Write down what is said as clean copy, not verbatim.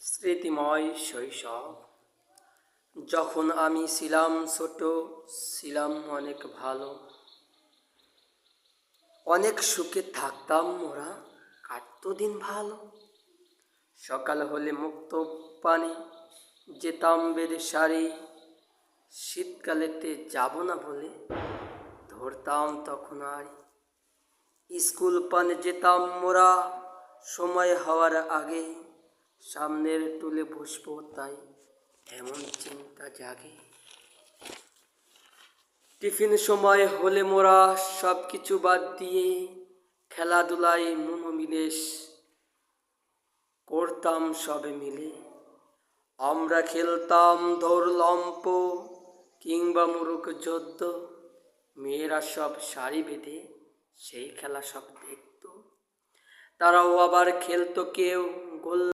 স্মৃতিময় শৈশব। যখন আমি ছিলাম ছোট, ছিলাম অনেক ভালো, অনেক সুখে থাকতাম মোরা, কাটতো দিন ভালো। সকাল হলে মুক্ত পানি, যেতাম বেদে সারি, শীতকালেতে যাব না বলে ধরতাম তখন আড়ি। স্কুল পানে যেতাম মোরা, সময় হওয়ার আগে, সামনের টুলে বসবো তাই এমন চিন্তা জাগে। টিফিন সময় হলে মোরা সব কিছু বাদ দিয়ে খেলাধুলায় মনোনিবেশ করতাম সবে মিলে। আমরা খেলতাম দৌড়লম্প কিংবা মুরুক যোদ্ধ, মেয়েরা সব সারি বেঁধে সেই খেলা সব দেখতো। তারাও আবার খেলতো কেউ গোল